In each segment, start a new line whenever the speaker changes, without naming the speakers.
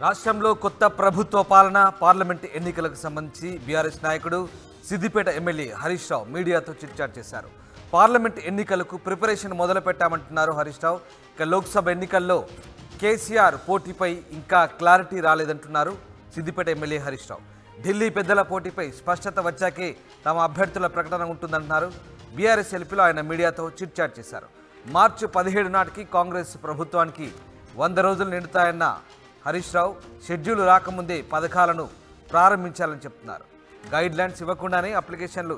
రాష్ట్రంలో కొత్త ప్రభుత్వ పాలన పార్లమెంట్ ఎన్నికలకు సంబంధించి బీఆర్ఎస్ నాయకుడు సిద్దిపేట ఎమ్మెల్యే హరీష్ రావు మీడియాతో చిట్చాట్ చేశారు. పార్లమెంట్ ఎన్నికలకు ప్రిపరేషన్ మొదలు పెట్టామంటున్నారు హరీష్ రావు. ఇక లోక్సభ ఎన్నికల్లో కేసీఆర్ పోటీపై ఇంకా క్లారిటీ రాలేదంటున్నారు సిద్దిపేట ఎమ్మెల్యే హరీష్ రావు. ఢిల్లీ పెద్దల పోటీపై స్పష్టత వచ్చాకే తమ అభ్యర్థుల ప్రకటన ఉంటుందంటున్నారు. బీఆర్ఎస్ ఎల్పీలో ఆయన మీడియాతో చిట్చాట్ చేశారు. మార్చి 17 నాటికి కాంగ్రెస్ ప్రభుత్వానికి 100 రోజులు నిండుతాయన్న హరీష్ రావు షెడ్యూల్ రాకముందే పథకాలను ప్రారంభించాలని చెప్తున్నారు. గైడ్ లైన్స్ ఇవ్వకుండానే అప్లికేషన్లు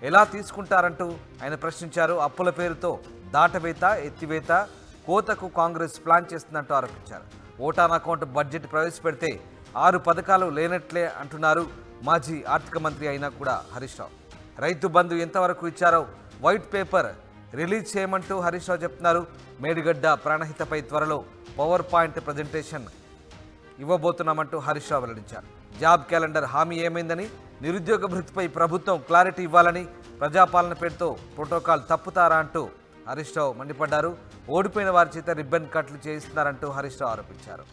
ఎలా తీసుకుంటారంటూ ఆయన ప్రశ్నించారు. అప్పుల పేరుతో దాటవేత ఎత్తివేత కోతకు కాంగ్రెస్ ప్లాన్ చేస్తుందంటూ ఆరోపించారు. ఓటాన్ అకౌంట్ బడ్జెట్ ప్రవేశపెడితే 6 పథకాలు లేనట్లే అంటున్నారు మాజీ ఆర్థిక మంత్రి అయినా కూడా హరీష్ రావు. రైతు బంధు ఎంతవరకు ఇచ్చారో white paper release చేయమంటూ Harish Rao చెప్తున్నారు. మేడిగడ్డ ప్రాణహితపై త్వరలో power point presentation ఇవ్వబోతున్నామంటూ Harish Rao వెల్లడించారు. జాబ్ క్యాలెండర్ హామీ ఏమైందని, నిరుద్యోగ భృతిపై ప్రభుత్వం క్లారిటీ ఇవ్వాలని, ప్రజాపాలన పేరుతో ప్రోటోకాల్ తప్పుతారా అంటూ హరీష్ రావు మండిపడ్డారు. ఓడిపోయిన వారి చేత రిబ్బన్ కట్లు చేయిస్తున్నారంటూ హరీష్ రావు ఆరోపించారు.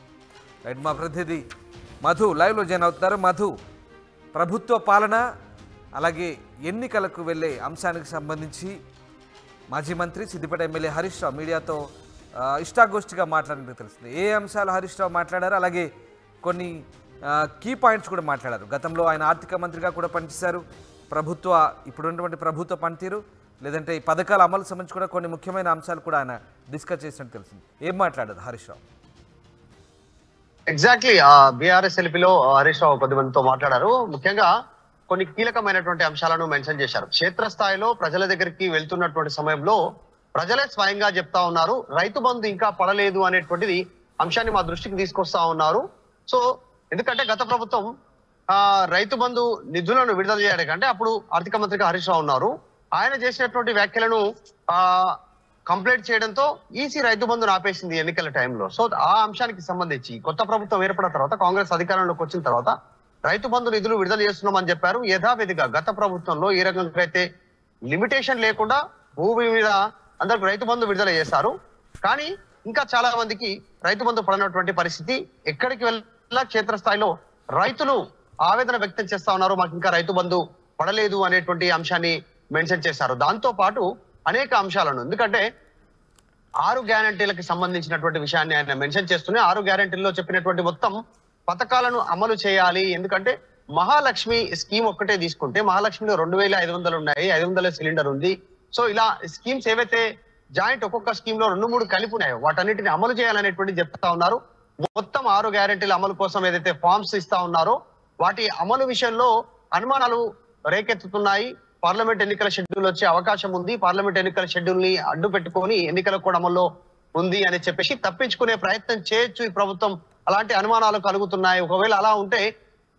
రైట్, మా ప్రతినిధి మధు లైవ్లో జాయిన్ అవుతున్నారు. మధు, ప్రభుత్వ పాలన అలాగే ఎన్నికలకు వెళ్ళే అంశానికి సంబంధించి మాజీ మంత్రి సిద్దిపేట ఎమ్మెల్యే హరీష్ రావు మీడియాతో ఇష్టాగోష్ఠిగా మాట్లాడినట్టు తెలుస్తుంది. ఏ అంశాలు హరీష్ రావు మాట్లాడారు, అలాగే కొన్ని కీ పాయింట్స్ కూడా మాట్లాడారు. గతంలో ఆయన ఆర్థిక మంత్రిగా కూడా పనిచేశారు. ఇప్పుడున్నటువంటి ప్రభుత్వ పనితీరు లేదంటే ఈ పథకాల అమలు సంబంధించి కూడా కొన్ని ముఖ్యమైన అంశాలు కూడా ఆయన డిస్కస్ చేసినట్టు తెలిసింది. ఏం మాట్లాడారు హరీష్ రావు?
ఎగ్జాక్ట్లీ బీఆర్ఎస్ ఎల్పీలో హరీష్ రావు కొద్దిమందితో మాట్లాడారు. ముఖ్యంగా కొన్ని కీలకమైనటువంటి అంశాలను మెన్షన్ చేశారు. క్షేత్రస్థాయిలో ప్రజల దగ్గరికి వెళ్తున్నటువంటి సమయంలో ప్రజలే స్వయంగా చెప్తా ఉన్నారు, రైతు బంధు ఇంకా పడలేదు అనేటువంటిది అంశాన్ని మా దృష్టికి తీసుకొస్తా ఉన్నారు. సో ఎందుకంటే గత ప్రభుత్వం రైతు బంధు నిధులను విడుదల చేయడానికి, అంటే అప్పుడు ఆర్థిక మంత్రిగా హరీష్ రావు ఉన్నారు, ఆయన చేసినటువంటి వ్యాఖ్యలను కంప్లీట్ చేయడంతో ఈసీ రైతు బంధును ఆపేసింది ఎన్నికల టైంలో. సో ఆ అంశానికి సంబంధించి కొత్త ప్రభుత్వం ఏర్పడిన తర్వాత, కాంగ్రెస్ అధికారంలోకి వచ్చిన తర్వాత రైతు బంధు నిధులు విడుదల చేస్తున్నామని చెప్పారు. యథావిధిగా గత ప్రభుత్వంలో ఏ రకంగా అయితే లిమిటేషన్ లేకుండా భూమి మీద అందరికి రైతు బంధు విడుదల చేశారు. కానీ ఇంకా చాలా మందికి రైతు బంధు పడినటువంటి పరిస్థితి. ఎక్కడికి వెళ్ళినా క్షేత్రస్థాయిలో రైతులు ఆవేదన వ్యక్తం చేస్తా ఉన్నారు, మాకు ఇంకా రైతు బంధు పడలేదు అనేటువంటి అంశాన్ని మెన్షన్ చేశారు. దాంతో పాటు అనేక అంశాలను, ఎందుకంటే 6 గ్యారంటీలకు సంబంధించినటువంటి విషయాన్ని ఆయన మెన్షన్ చేస్తూనే 6 గ్యారంటీల్లో చెప్పినటువంటి మొత్తం పథకాలను అమలు చేయాలి. ఎందుకంటే మహాలక్ష్మి స్కీమ్ ఒక్కటే తీసుకుంటే మహాలక్ష్మిలో 2500 ఉన్నాయి, 500 సిలిండర్ ఉంది. సో ఇలా స్కీమ్స్ ఏవైతే జాయింట్ ఒక్కొక్క స్కీమ్ లో 2-3 కలిపి ఉన్నాయో వాటన్నిటిని అమలు చేయాలనేటువంటి చెప్తా ఉన్నారు. మొత్తం 6 గ్యారంటీల అమలు కోసం ఏదైతే ఫార్మ్స్ ఇస్తా ఉన్నారో వాటి అమలు విషయంలో అనుమానాలు రేకెత్తుతున్నాయి. పార్లమెంట్ ఎన్నికల షెడ్యూల్ వచ్చే అవకాశం ఉంది, పార్లమెంట్ ఎన్నికల షెడ్యూల్ ని అడ్డు పెట్టుకొని ఎన్నికల కూడా అమల్లో ఉంది అని చెప్పేసి తప్పించుకునే ప్రయత్నం చేయొచ్చు ఈ ప్రభుత్వం. అలాంటి అనుమానాలు కలుగుతున్నాయి. ఒకవేళ అలా ఉంటే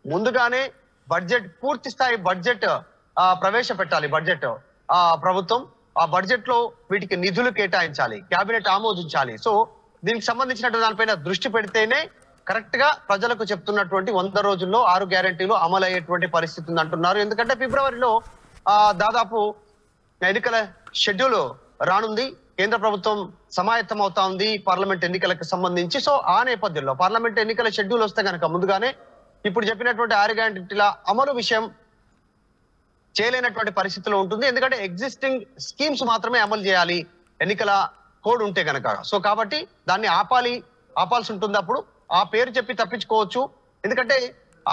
ముందుగానే బడ్జెట్, పూర్తి స్థాయి బడ్జెట్ ప్రవేశపెట్టాలి. బడ్జెట్ ప్రభుత్వం ఆ బడ్జెట్ లో వీటికి నిధులు కేటాయించాలి, కేబినెట్ ఆమోదించాలి. సో దీనికి సంబంధించినటువంటి దానిపైన దృష్టి పెడితేనే కరెక్ట్ గా ప్రజలకు చెప్తున్నటువంటి 100 రోజుల్లో 6 గ్యారంటీలు అమలు అయ్యేటువంటి పరిస్థితి ఉంది అంటున్నారు. ఎందుకంటే ఫిబ్రవరిలో దాదాపు ఎన్నికల షెడ్యూల్ రానుంది, కేంద్ర ప్రభుత్వం సమాయత్తం అవుతా ఉంది పార్లమెంట్ ఎన్నికలకు సంబంధించి. సో ఆ నేపథ్యంలో పార్లమెంట్ ఎన్నికల షెడ్యూల్ వస్తే కనుక ముందుగానే ఇప్పుడు చెప్పినటువంటి 6 గ్యారంటీల అమలు విషయం చేయలేనటువంటి పరిస్థితిలో ఉంటుంది. ఎందుకంటే ఎగ్జిస్టింగ్ స్కీమ్స్ మాత్రమే అమలు చేయాలి ఎన్నికల కోడ్ ఉంటే కనుక. సో కాబట్టి దాన్ని ఆపాల్సి ఉంటుంది. అప్పుడు ఆ పేరు చెప్పి తప్పించుకోవచ్చు. ఎందుకంటే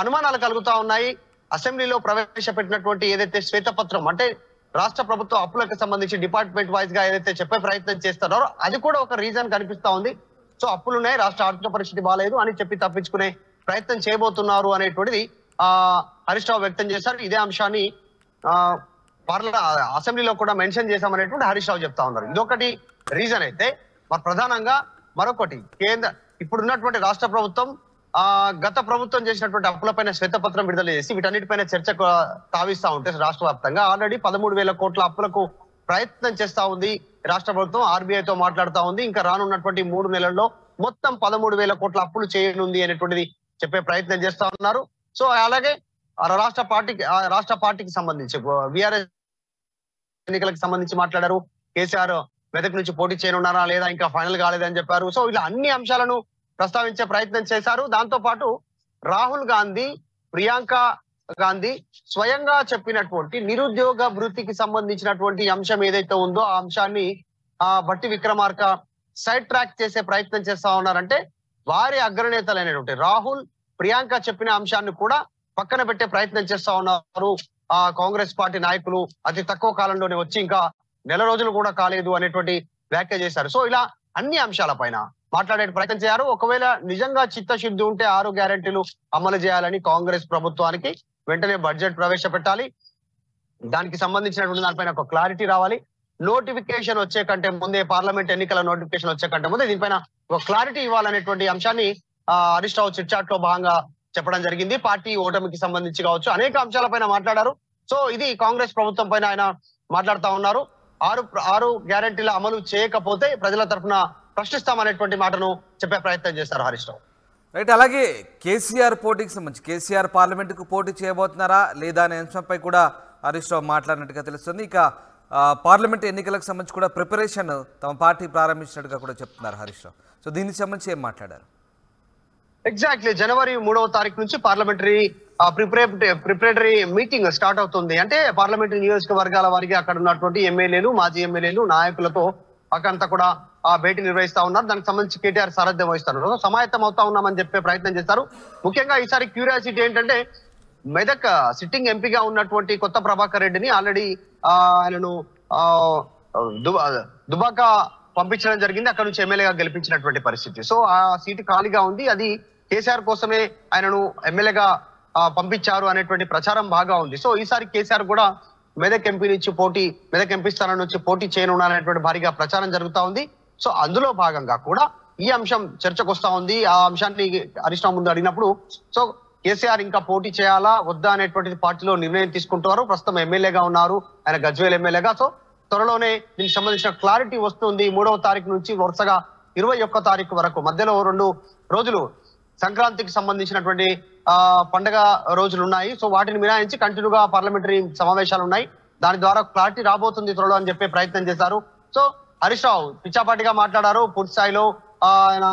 అనుమానాలు కలుగుతా ఉన్నాయి. అసెంబ్లీలో ప్రవేశపెట్టినటువంటి ఏదైతే శ్వేతపత్రం, అంటే రాష్ట్ర ప్రభుత్వ అప్పులకు సంబంధించి డిపార్ట్మెంట్ వైజ్ గా ఏదైతే చెప్పే ప్రయత్నం చేస్తున్నారో అది కూడా ఒక రీజన్ కనిపిస్తా ఉంది. సో అప్పులున్నాయి, రాష్ట్ర ఆర్థిక పరిస్థితి బాగాలేదు అని చెప్పి తప్పించుకునే ప్రయత్నం చేయబోతున్నారు అనేటువంటిది హరీష్ రావు వ్యక్తం చేశారు. ఇదే అంశాన్ని అసెంబ్లీలో కూడా మెన్షన్ చేశామనేటువంటి హరీష్ రావు చెప్తా ఉన్నారు. ఇదొకటి రీజన్ అయితే, మరి ప్రధానంగా మరొకటి ఇప్పుడున్నటువంటి రాష్ట్ర ప్రభుత్వం గత ప్రభుత్వం చేసినటువంటి అప్పులపైన శ్వేతపత్రం విడుదల చేసి వీటన్నిటిపైన చర్చకు తావిస్తా ఉంటే రాష్ట్ర వ్యాప్తంగా ఆల్రెడీ 13,000 కోట్ల అప్పులకు ప్రయత్నం చేస్తా ఉంది రాష్ట్ర ప్రభుత్వం. ఆర్బీఐతో మాట్లాడుతా ఉంది. ఇంకా రానున్నటువంటి 3 నెలల్లో మొత్తం 13,000 కోట్ల అప్పులు చేయనుంది అనేటువంటిది చెప్పే ప్రయత్నం చేస్తా ఉన్నారు. సో అలాగే రాష్ట్ర పార్టీకి సంబంధించి బీఆర్ఎస్ ఎన్నికలకు సంబంధించి మాట్లాడారు. కేసీఆర్ మెదక్ నుంచి పోటీ చేయనున్నారా లేదా ఇంకా ఫైనల్ కాలేదని చెప్పారు. సో ఇలా అన్ని అంశాలను ప్రస్తావించే ప్రయత్నం చేశారు. దాంతో పాటు రాహుల్ గాంధీ, ప్రియాంక గాంధీ స్వయంగా చెప్పినటువంటి నిరుద్యోగ భృతికి సంబంధించినటువంటి అంశం ఏదైతే ఉందో ఆ అంశాన్ని బట్టి విక్రమార్క సైడ్ ట్రాక్ చేసే ప్రయత్నం చేస్తా ఉన్నారంటే వారి అగ్రనేతలైనటువంటి రాహుల్, ప్రియాంక చెప్పిన అంశాన్ని కూడా పక్కన పెట్టే ప్రయత్నం చేస్తా ఉన్నారు కాంగ్రెస్ పార్టీ నాయకులు. అతి తక్కువ కాలంలోనే వచ్చి ఇంకా నెల రోజులు కూడా కాలేదు అనేటువంటి వ్యాఖ్య చేశారు. సో ఇలా అన్ని అంశాలపైన మాట్లాడే ప్రయత్నం చేశారు. ఒకవేళ నిజంగా చిత్తశుద్ధి ఉంటే 6 గ్యారెంటీలు అమలు చేయాలని కాంగ్రెస్ ప్రభుత్వానికి వెంటనే బడ్జెట్ ప్రవేశపెట్టాలి. దానికి సంబంధించినటువంటి దానిపైన ఒక క్లారిటీ రావాలి. నోటిఫికేషన్ వచ్చే కంటే ముందే, పార్లమెంట్ ఎన్నికల నోటిఫికేషన్ వచ్చే కంటే ముందే దీనిపైన ఒక క్లారిటీ ఇవ్వాలనేటువంటి అంశాన్ని హరీష్ రావు చిట్ చాట్ లో భాగంగా చెప్పడం జరిగింది. పార్టీ ఓటమికి సంబంధించి కావచ్చు, అనేక అంశాలపైన మాట్లాడారు. సో ఇది కాంగ్రెస్ ప్రభుత్వం పైన ఆయన మాట్లాడుతా ఉన్నారు. 6 గ్యారెంటీల అమలు చేయకపోతే ప్రజల తరఫున ప్రశ్నిస్తామనేటువంటి మాటను చెప్పే ప్రయత్నం చేశారు హరీష్ రావు.
రైట్. అలాగే కేసీఆర్ పోటీకి సంబంధించి కేసీఆర్ పార్లమెంటుకు పోటీ చేయబోతున్నారా లేదా అనే అంశంపై కూడా హరీష్ రావు మాట్లాడినట్టుగా తెలుస్తుంది. ఇక పార్లమెంట్ ఎన్నికలకు సంబంధించి కూడా ప్రిపరేషన్ తమ పార్టీ ప్రారంభించినట్టుగా కూడా చెప్తున్నారు హరీష్ రావు. సో దీనికి సంబంధించి ఏం మాట్లాడారు?
ఎగ్జాక్ట్లీ జనవరి 3వ తారీఖు నుంచి పార్లమెంటరీ ప్రిపరేటరీ మీటింగ్ స్టార్ట్ అవుతుంది. అంటే పార్లమెంటరీ నియోజకవర్గాల వారికి అక్కడ ఉన్నటువంటి ఎమ్మెల్యేలు, మాజీ ఎమ్మెల్యేలు, నాయకులతో అక్కడంతా కూడా భేటీ నిర్వహిస్తా ఉన్నారు. దానికి సంబంధించి కేటీఆర్ సారథ్యం వహిస్తారు. సమాయత్తం అవుతా ఉన్నామని చెప్పే ప్రయత్నం చేస్తారు. ముఖ్యంగా ఈసారి క్యూరియాసిటీ ఏంటంటే మెదక్ సిట్టింగ్ ఎంపీగా ఉన్నటువంటి కొత్త ప్రభాకర్ రెడ్డిని ఆల్రెడీ ఆయనను దుబాక పంపించడం జరిగింది. అక్కడ నుంచి ఎమ్మెల్యేగా గెలిపించినటువంటి పరిస్థితి. సో ఆ సీటు ఖాళీగా ఉంది. అది కేసీఆర్ కోసమే ఆయనను ఎమ్మెల్యేగా పంపించారు అనేటువంటి ప్రచారం బాగా ఉంది. సో ఈసారి కేసీఆర్ కూడా మెదక్ ఎంపీ నుంచి మెదక్ ఎంపీ స్థానం నుంచి పోటీ చేయనున్నారనేటువంటి భారీగా ప్రచారం జరుగుతా ఉంది. సో అందులో భాగంగా కూడా ఈ అంశం చర్చకు వస్తా ఉంది. ఆ అంశాన్ని హరీష్ రావు ముందు అడిగినప్పుడు సో కేసీఆర్ ఇంకా పోటీ చేయాలా వద్దా అనేటువంటి పార్టీలో నిర్ణయం తీసుకుంటున్నారు. ప్రస్తుతం ఎమ్మెల్యేగా ఉన్నారు, ఆయన గజ్వేల్ ఎమ్మెల్యేగా. సో త్వరలోనే దీనికి సంబంధించిన క్లారిటీ వస్తుంది. 3వ తారీఖు నుంచి వరుసగా 21వ తారీఖు వరకు మధ్యలో 2 రోజులు సంక్రాంతికి సంబంధించినటువంటి పండగ రోజులు ఉన్నాయి. సో వాటిని మినహాయించి కంటిన్యూగా పార్లమెంటరీ సమావేశాలు ఉన్నాయి. దాని ద్వారా క్లారిటీ రాబోతుంది త్వరలో అని చెప్పే ప్రయత్నం చేశారు. సో హరీష్ రావు పిచ్చాపాటిగా మాట్లాడారు. పూర్తి స్థాయిలో ఆయన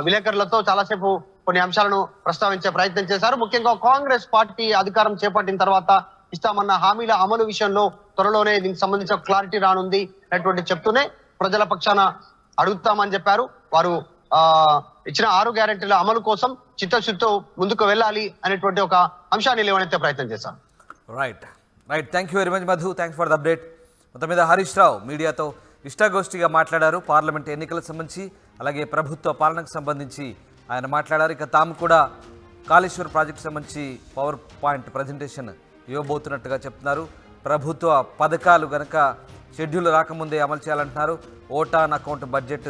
విలేకరులతో చాలాసేపు కొన్ని అంశాలను ప్రస్తావించే ప్రయత్నం చేశారు. ముఖ్యంగా కాంగ్రెస్ పార్టీ అధికారం చేపట్టిన తర్వాత ఇస్తామన్న హామీల అమలు విషయంలో త్వరలోనే దీనికి సంబంధించిన క్లారిటీ రానుంది అనేటువంటి చెప్తూనే ప్రజల పక్షాన అడుగుతామని చెప్పారు. వారు ఇచ్చిన 6 గ్యారెంటీల అమలు కోసం చిత్తశుద్ధితో ముందుకు వెళ్ళాలి అనేటువంటి ఒక అంశాన్ని లేవనెత్తే ప్రయత్నం చేశారు.
Right. Thank you very much Madhu. Thanks for the update. మొత్తం మీద హరీష్ రావు మీడియాతో ఇష్టాగోష్ఠిగా మాట్లాడారు. పార్లమెంట్ ఎన్నికలకు సంబంధించి అలాగే ప్రభుత్వ పాలనకు సంబంధించి ఆయన మాట్లాడారు. ఇక తాము కూడా కాళేశ్వర్ ప్రాజెక్టు సంబంధించి పవర్ పాయింట్ ప్రజెంటేషన్ ఇవ్వబోతున్నట్టుగా చెప్తున్నారు. ప్రభుత్వ పథకాలు గనక షెడ్యూల్ రాకముందే అమలు చేయాలంటున్నారు. ఓటా ఆన్ అకౌంట్ బడ్జెట్